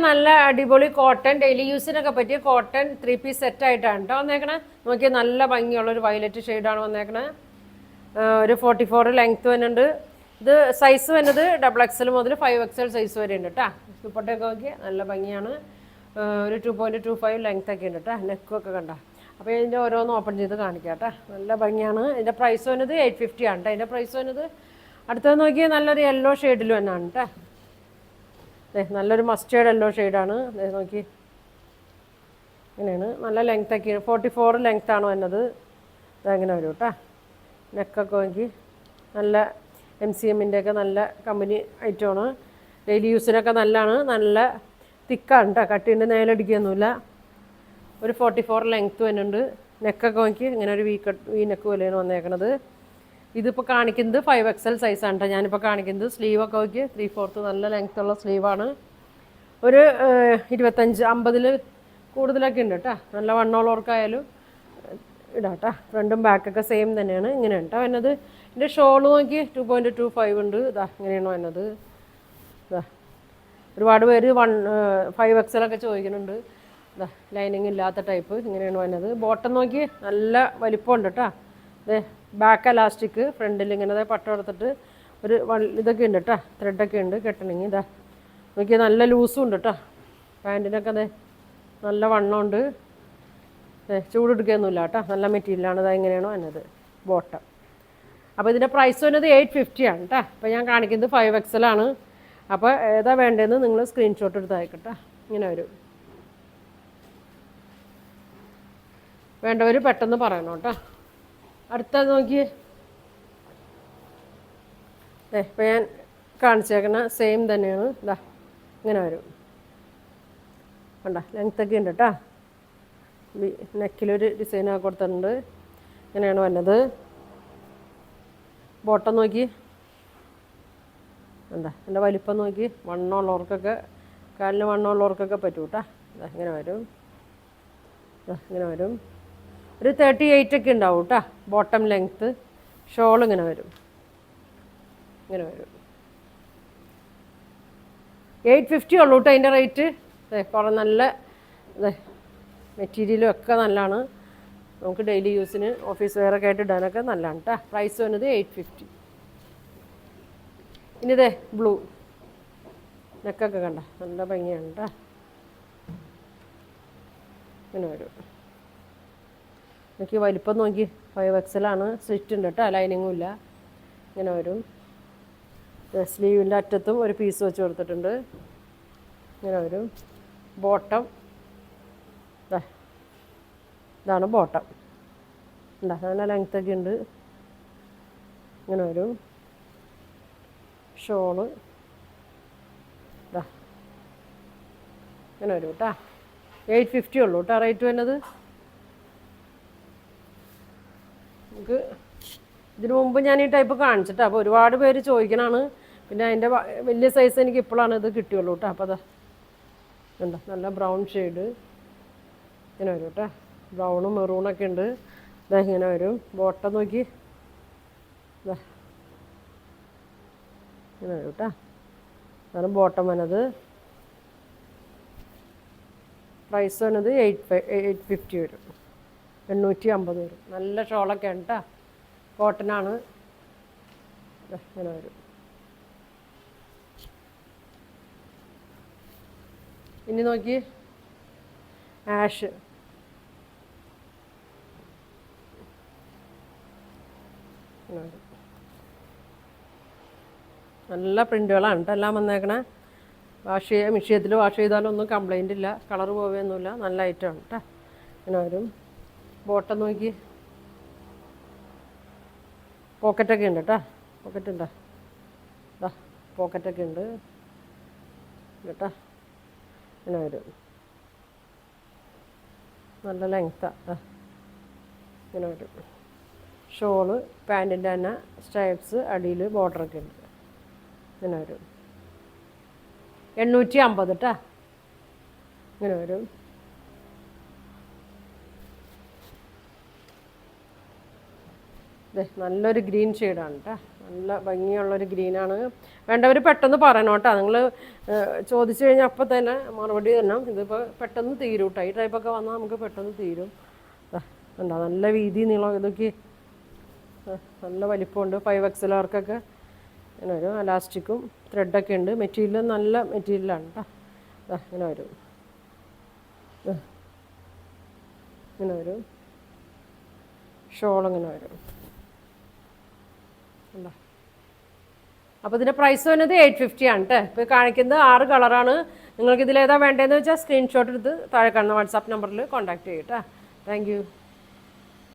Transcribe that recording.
നല്ല അടിപൊളി cotton daily യൂസിനൊക്കെ പറ്റിയ കോട്ടൺ 3 പീസ് സെറ്റായിട്ടാണ് കേട്ടോ വന്നേക്കണേ. നോക്കിയാൽ നല്ല ഭംഗിയുള്ളൊരു വയലറ്റ് ഷെയ്ഡാണ് വന്നേക്കണേ. ഒരു 44 ലെങ്ത്ത് വരുന്നുണ്ട്. ഇത് സൈസ് വരുന്നത് XXL മുതൽ 5XL സൈസ് വരെ ഉണ്ട് കേട്ടോ. ദുപ്പട്ടയൊക്കെ നോക്കിയാൽ നല്ല ഭംഗിയാണ്. ഒരു 2.25 ലെങ്ത്ത് ഒക്കെ ഉണ്ട് കേട്ടോ. നെക്കൊക്കെ കണ്ട. അപ്പോൾ ഇതിൻ്റെ ഓരോന്ന് ഓപ്പൺ ചെയ്ത് കാണിക്കാം കേട്ടോ. നല്ല ഭംഗിയാണ്. ഇതിൻ്റെ പ്രൈസ് വരുന്നത് 850 ആണ് കേട്ടോ. ഇതിൻ്റെ പ്രൈസ് വരുന്നത് അടുത്തത് നോക്കിയാൽ നല്ലൊരു യെല്ലോ ഷെയ്ഡിൽ തന്നെയാണ് കേട്ടോ. നല്ലൊരു മസ്റ്റേർഡ് യെല്ലോ ഷെയ്ഡാണ്. നോക്കി ഇങ്ങനെയാണ്. നല്ല ലെങ്ത്തൊക്കെ 44 ലെങ്ത്താണ് വന്നത്. അതങ്ങനെ വരും കേട്ടോ. നെക്കൊക്കെ നോക്കി നല്ല MCMൻ്റെ ഒക്കെ നല്ല കമ്പനി ഐറ്റമാണ്. ഡെയിലി യൂസിനൊക്കെ നല്ലതാണ്. നല്ല തിക്കാണ് കേട്ടോ. കട്ടിൻ്റെ നേലടിക്കൊന്നുമില്ല. ഒരു 44 ലെങ്ത്ത് വരുന്നുണ്ട്. നെക്കൊക്കെ നോക്കി ഇങ്ങനെ ഒരു വി നെക്ക് പോലെയാണ് വന്നേക്കണത്. ഇതിപ്പോൾ കാണിക്കുന്നത് 5XL സൈസാണ് കേട്ടോ. ഞാനിപ്പോൾ കാണിക്കുന്നത് സ്ലീവൊക്കെ നോക്കി 3/4 നല്ല ലെങ്ത്തുള്ള സ്ലീവാണ്. ഒരു 25-50 കൂടുതലൊക്കെ ഉണ്ട് കേട്ടോ. നല്ല വണ്ണമുള്ളവർക്കായാലും ഇടാം കേട്ടോ. ഫ്രണ്ടും ബാക്കൊക്കെ സെയിം തന്നെയാണ്. ഇങ്ങനെയാണ് കേട്ടോ വരുന്നത്. ഇതിൻ്റെ ഷോള് നോക്കി 2.25 ഉണ്ട്. ഇതാ ഇങ്ങനെയാണ് വരുന്നത്. ഇതാ ഒരുപാട് പേര് 5XL ഒക്കെ ചോദിക്കുന്നുണ്ട്. ഇതാ ലൈനിങ് ഇല്ലാത്ത ടൈപ്പ് ഇങ്ങനെയാണ് വരുന്നത്. ബോട്ടം നോക്കി നല്ല വലിപ്പമുണ്ട് കേട്ടോ. അതെ ബാക്ക് എലാസ്റ്റിക്, ഫ്രണ്ടിൽ ഇങ്ങനെ പട്ട എടുത്തിട്ട് ഒരു ഇതൊക്കെ ഉണ്ട് കേട്ടോ. ത്രെഡൊക്കെ ഉണ്ട് കെട്ടണമെങ്കിൽ. ഇതാ നോക്കിയാൽ നല്ല ലൂസും ഉണ്ട് കേട്ടോ. പാൻറ്റിനൊക്കെ അതെ നല്ല വണ്ണമുണ്ട്. ചൂടെടുക്കുകയൊന്നുമില്ല കേട്ടോ. നല്ല മെറ്റീരിയലാണ്. ഇതാ ഇങ്ങനെയാണോ എന്നത് ബോട്ടം. അപ്പോൾ ഇതിൻ്റെ പ്രൈസ് വരുന്നത് 850 ആണ് കേട്ടോ. അപ്പോൾ ഞാൻ കാണിക്കുന്നത് 5XL ആണ്. അപ്പോൾ ഏതാ വേണ്ടതെന്ന് നിങ്ങൾ സ്ക്രീൻഷോട്ട് എടുത്ത് അയക്കട്ടെ. ഇങ്ങനെ വരും. വേണ്ടവർ പെട്ടെന്ന് പറയണം കേട്ടോ. അടുത്തത് നോക്കി ഇപ്പം ഞാൻ കാണിച്ചേക്കണ സെയിം തന്നെയാണ്. ഇതാ ഇങ്ങനെ വരും കണ്ട. ലെങ്ത്തൊക്കെ ഉണ്ട് കേട്ടോ. നെക്കിലൊരു ഡിസൈനൊക്കെ കൊടുത്തിട്ടുണ്ട്. ഇങ്ങനെയാണ് വന്നത്. ബോട്ടം നോക്കി എന്താ എൻ്റെ വലിപ്പം നോക്കി. വണ്ണമുള്ളവർക്കൊക്കെ കാലിന് വണ്ണമുള്ളവർക്കൊക്കെ പറ്റും കേട്ടോ. ഇതാ ഇങ്ങനെ വരും. ഇങ്ങനെ വരും. ഒരു 38 ഒക്കെ ഉണ്ടാവും കേട്ടോ ബോട്ടം ലെങ്ത്ത്. ഷോൾ ഇങ്ങനെ വരും. ഇങ്ങനെ വരും. 850 ഉള്ളൂ കേട്ടോ അതിൻ്റെ റേറ്റ്. കുറേ നല്ല മെറ്റീരിയലും ഒക്കെ നല്ലതാണ്. നമുക്ക് ഡെയിലി യൂസിന് ഓഫീസ് വെയറൊക്കെ ആയിട്ട് ഇടാനൊക്കെ നല്ലതാണ് കേട്ടോ. പ്രൈസ് വന്നത് 850. ഇനി ഇതേ ബ്ലൂ നെക്കൊക്കെ കണ്ട നല്ല ഭംഗിയാണ് കേട്ടോ. ഇങ്ങനെ വരും. നോക്കി വലിപ്പം നോക്കി 5XL ആണ്. സ്ലിറ്റ് ഉണ്ട് കേട്ടോ. ലൈനിങ്ങും ഇല്ല. ഇങ്ങനെ വരും. സ്ലീവിൻ്റെ അറ്റത്തും ഒരു പീസ് വെച്ച് കൊടുത്തിട്ടുണ്ട്. ഇങ്ങനെ വരും. ബോട്ടം ഇതാണ് ബോട്ടം. ഉണ്ടാ നല്ല ലെങ്ത്തൊക്കെ ഉണ്ട്. ഇങ്ങനെ വരും. ഷോള് ഇതാ ഇങ്ങനെ വരും കേട്ടോ. 850 ഉള്ളൂ കേട്ടോ റേറ്റ് വരുന്നത്. നമുക്ക് ഇതിനു മുമ്പ് ഞാൻ ഈ ടൈപ്പ് കാണിച്ചിട്ട് അപ്പോൾ ഒരുപാട് പേര് ചോദിക്കണതാണ്. പിന്നെ അതിൻ്റെ വലിയ സൈസ് എനിക്ക് ഇപ്പോഴാണ് ഇത് കിട്ടിയുള്ളൂ കേട്ടോ. അപ്പോൾ അതാ ഉണ്ടോ നല്ല ബ്രൗൺ ഷെയ്ഡ് ഇങ്ങനെ വരും കേട്ടോ. ബ്രൗണും മെറൂണൊക്കെ ഉണ്ട്. ഇതാ ഇങ്ങനെ വരും. ബോട്ടം നോക്കി ഇതാ ഇങ്ങനെ വരും കേട്ടോ. അതാണ് ബോട്ടം വന്നത്. പ്രൈസ് വന്നത് 850 വരും. 850 വരും. നല്ല ഷോളൊക്കെ ഉണ്ട് കേട്ടോ. കോട്ടനാണ്. ഇങ്ങനെ വരും. ഇനി നോക്കി ആഷ് നല്ല പ്രിൻ്റുകളാണ് കേട്ടോ എല്ലാം വന്നേക്കണേ. മിഷ്യത്തിൽ വാഷ് ചെയ്താലൊന്നും കംപ്ലൈൻ്റ് ഇല്ല. കളർ പോവുകയൊന്നുമില്ല. നല്ല ഐറ്റമാണ് കേട്ടോ. ഇങ്ങനെ വരും. ബോട്ടം നോക്കി പോക്കറ്റൊക്കെ ഉണ്ട് കേട്ടോ. പോക്കറ്റ് ഉണ്ടോ? ഇതാ പോക്കറ്റൊക്കെ ഉണ്ട് കേട്ടോ. ഇങ്ങനെ വരും. നല്ല ലെങ്ത്താണ്. ഇങ്ങനെ വരും. ഷോള് പാൻറ്റിൻ്റെ തന്നെ സ്ട്രൈപ്സ് അടിയിൽ ബോർഡറൊക്കെ ഉണ്ട്. ഇങ്ങനെ വരും. 850 കേട്ടോ. ഇങ്ങനെ വരും. നല്ലൊരു ഗ്രീൻ ഷെയ്ഡാണ് കേട്ടോ. നല്ല ഭംഗിയുള്ളൊരു ഗ്രീനാണ്. വേണ്ടവർ പെട്ടെന്ന് പറയണം കേട്ടോ. നിങ്ങൾ ചോദിച്ചു കഴിഞ്ഞാൽ അപ്പം തന്നെ മറുപടി തരണം. ഇതിപ്പോൾ പെട്ടെന്ന് തീരും കേട്ടോ. ഈ ടൈപ്പൊക്കെ വന്നാൽ നമുക്ക് പെട്ടെന്ന് തീരും. ഉണ്ടോ നല്ല വീതി നീളം ഇതൊക്കെ നല്ല വലിപ്പമുണ്ട്. 5XLർക്കൊക്കെ ഇങ്ങനെ വരും. അലാസ്റ്റിക്കും ത്രെഡൊക്കെ ഉണ്ട്. മെറ്റീരിയൽ നല്ല മെറ്റീരിയലാണ് കേട്ടോ. ഇങ്ങനെ വരും, ഇങ്ങനെ വരും. ഷോൾ ഇങ്ങനെ വരും. ഉണ്ടോ? അപ്പോൾ ഇതിൻ്റെ പ്രൈസ് വരുന്നത് 850 ആണ് കേട്ടോ. ഇപ്പോൾ കാണിക്കുന്നത് 6 കളറാണ്. നിങ്ങൾക്ക് ഇതിലേതാ വേണ്ടതെന്ന് വെച്ചാൽ സ്ക്രീൻഷോട്ട് എടുത്ത് താഴെ കാണുന്ന വാട്സാപ്പ് നമ്പറിൽ കോൺടാക്ട് ചെയ്യും കേട്ടോ. Thank you.